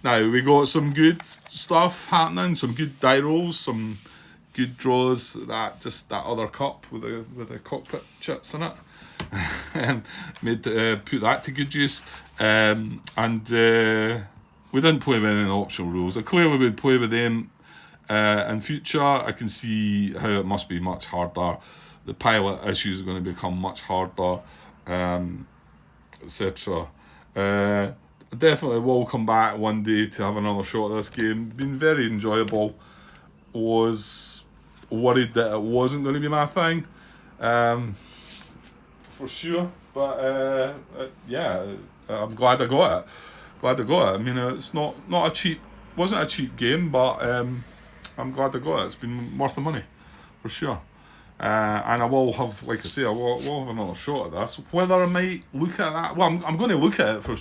Now, we got some good stuff happening, some good die rolls, some good draws, that other cup with the cockpit chits in it. And put that to good use. And we didn't play with any optional rules. I clearly would play with them in future. I can see how it must be much harder the pilot issues are going to become much harder, etc. Definitely will come back one day to have another shot at this game. Been very enjoyable. Was worried that it wasn't going to be my thing, for sure. But yeah, I'm glad I got it. Glad I got it. I mean, it's not a cheap, wasn't a cheap game, but I'm glad I got it. It's been worth the money, for sure. And I will have, like I say, I will have another shot at this. Whether I might look at that, well, I'm going to look at it for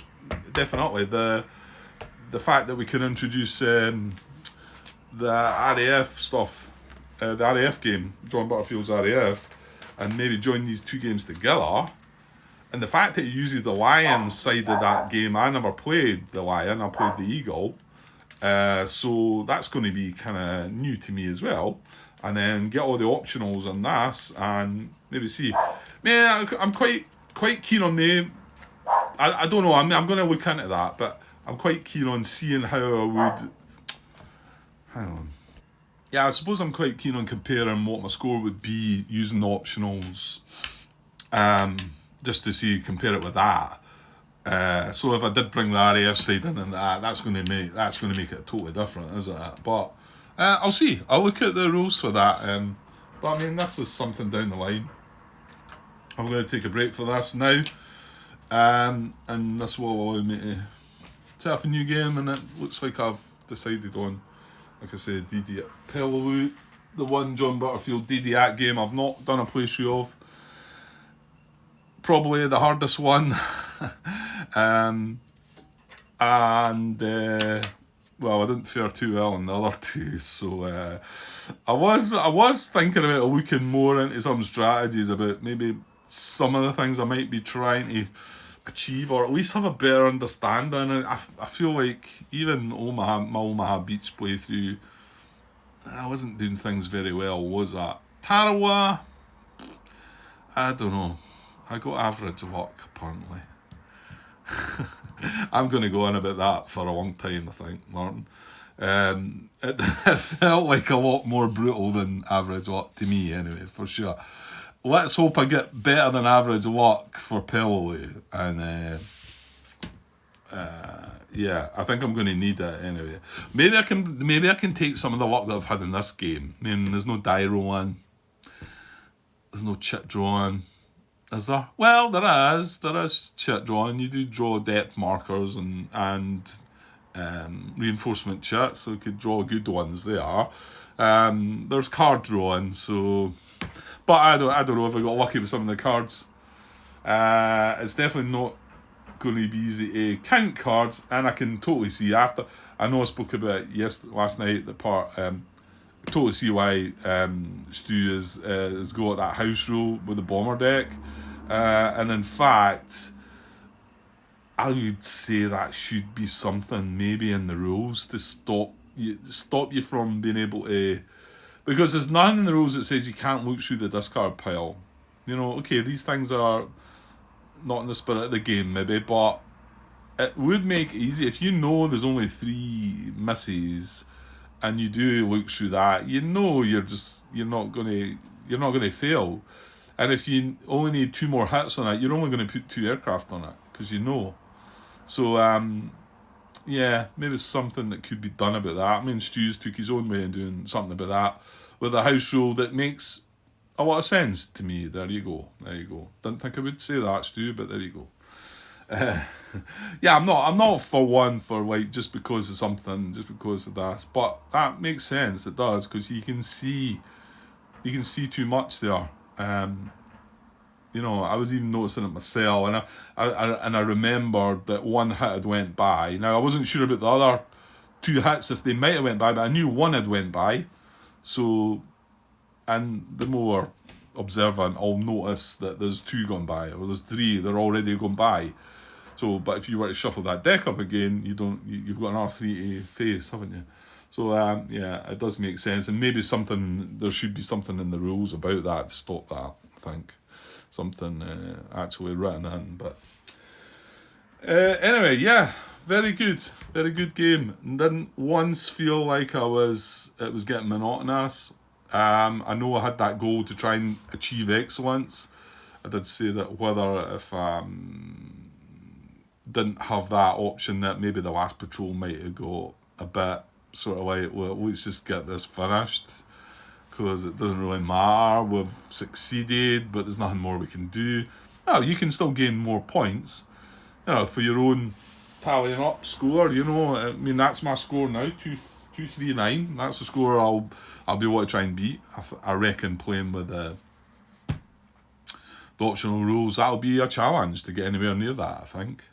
definitely. The fact that we can introduce the RAF stuff, the RAF game, John Butterfield's RAF, and maybe join these two games together. And the fact that he uses the Lion side of that game, I never played the Lion, I played the Eagle. So that's going to be kind of new to me as well. And then get all the optionals on this and maybe see. Man, I'm quite keen on the... I don't know, I'm going to look into that, but I'm quite keen on seeing how I would... Hang on. Yeah, I suppose I'm quite keen on comparing what my score would be using the optionals, just to see, compare it with that. So if I did bring the RAF side in and that's going to make it totally different, isn't it? But I'll see. I'll look at the rules for that. But I mean, this is something down the line. I'm going to take a break for this now, and this will allow me to set up a new game. And it looks like I've decided on, like I said, DD Pellewood, the one John Butterfield DD game I've not done a playthrough of. Probably the hardest one. Well, I didn't fare too well on the other two, so I was thinking about looking more into some strategies about maybe some of the things I might be trying to achieve, or at least have a better understanding. I feel like even my Omaha Beach playthrough, I wasn't doing things very well, was that? Tarawa, I don't know. I got average luck, apparently. I'm going to go on about that for a long time, I think, Martin. It felt like a lot more brutal than average luck to me, anyway, for sure. Let's hope I get better than average luck for Pellewood. And yeah, I think I'm going to need it anyway. Maybe I can take some of the luck that I've had in this game. I mean, there's no die rolling. There's no chit drawing. Is there? Well, there is. There is chit drawing. You do draw depth markers and reinforcement chits, so you could draw good ones there. There's card drawing, so... But I don't know if I got lucky with some of the cards. It's definitely not going to be easy to count cards, and I can totally see after... I know I spoke about it last night, the part... totally see why Stu is go at that house rule with the bomber deck, and in fact I would say that should be something maybe in the rules to stop you from being able to, because there's nothing in the rules that says you can't look through the discard pile. You know, okay, these things are not in the spirit of the game maybe, but it would make it easy if you know there's only 3 misses and you do look through that, you know you're not gonna fail. And if you only need 2 more hits on it, you're only going to put 2 aircraft on it, because you know. So yeah, maybe it's something that could be done about that. I mean, Stu's took his own way in doing something about that with a house rule that makes a lot of sense to me. There you go. Didn't think I would say that, Stu, but there you go. Yeah, I'm not for one for like just because of something, just because of that, but that makes sense. It does, because you can see too much there. You know, I was even noticing it myself, and I remembered that 1 hit had went by. Now I wasn't sure about the other 2 hits if they might have went by, but I knew 1 had went by. So, and the more observant, I'll notice that there's 2 gone by, or there's 3, they're already gone by. So, but if you were to shuffle that deck up again, you've got an R3 to face, haven't you? So yeah, it does make sense, and maybe there should be something in the rules about that to stop that. I think something actually written in. But anyway, yeah, very good game. Didn't once feel like it was getting monotonous. I know I had that goal to try and achieve excellence. I did say that whether if didn't have that option, that maybe the last patrol might have got a bit sort of like, well, let's just get this finished because it doesn't really matter. We've succeeded, but there's nothing more we can do. Well, you can still gain more points, for your own tallying up score. I mean, that's my score now, 239. That's the score I'll be able to try and beat. I reckon playing with the optional rules, that'll be a challenge to get anywhere near that, I think.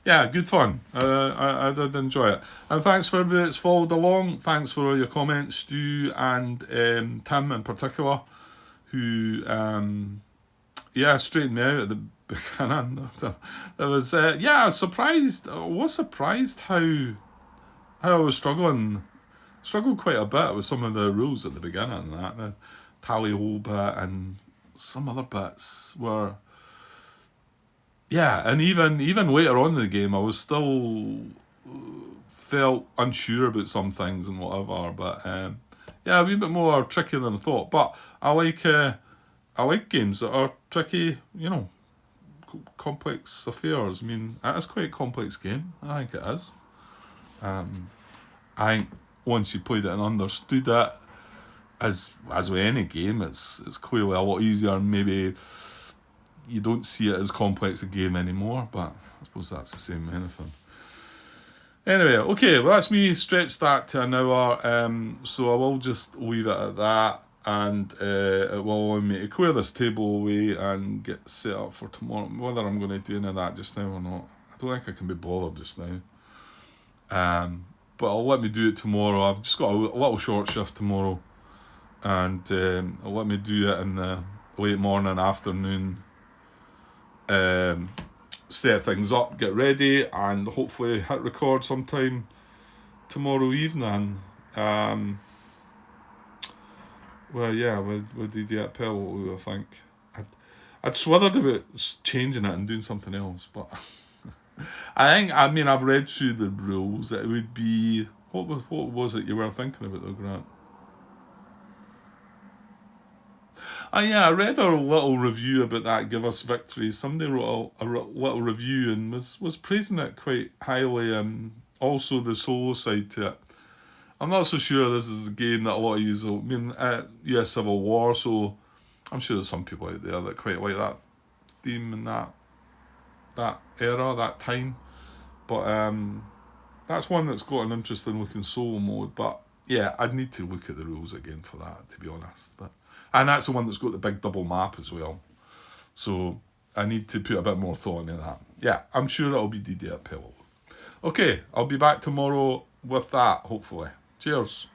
Yeah, good fun. I did enjoy it. And thanks for everybody that's followed along. Thanks for all your comments, Stu and Tim in particular, who, straightened me out at the beginning. There was, I was surprised. I was surprised how I was struggled quite a bit with some of the rules at the beginning. The tally hole bit and some other bits were, and even later on in the game I was still felt unsure about some things and whatever, but a wee bit more tricky than I thought. But I like games that are tricky, complex affairs. I mean, it is quite a complex game, I think it is. I think once you played it and understood it, as with any game, it's clearly a lot easier, and maybe you don't see it as complex a game anymore, but I suppose that's the same with anything. Anyway, okay, well, that's me stretched that to an hour, so I will just leave it at that, and it will allow me to clear this table away and get set up for tomorrow. Whether I'm going to do any of that just now or not, I don't think I can be bothered just now. But I'll let me do it tomorrow. I've just got a little short shift tomorrow, and I'll let me do it in the late morning, afternoon, set things up, get ready, and hopefully hit record sometime tomorrow evening. With DD Pill, I think. I'd swithered about changing it and doing something else, but I've read through the rules. It would be, what was it you were thinking about though, Grant? I read a little review about that Give Us Victory. Somebody wrote a little review and was praising it quite highly, and also the solo side to it. I'm not so sure this is a game that a lot of you, Civil War, so I'm sure there's some people out there that quite like that theme and that era, that time. But that's one that's got an interesting looking solo mode, but yeah, I'd need to look at the rules again for that, to be honest. And that's the one that's got the big double map as well. So I need to put a bit more thought into that. Yeah, I'm sure it'll be DD at Pillow. Okay, I'll be back tomorrow with that, hopefully. Cheers.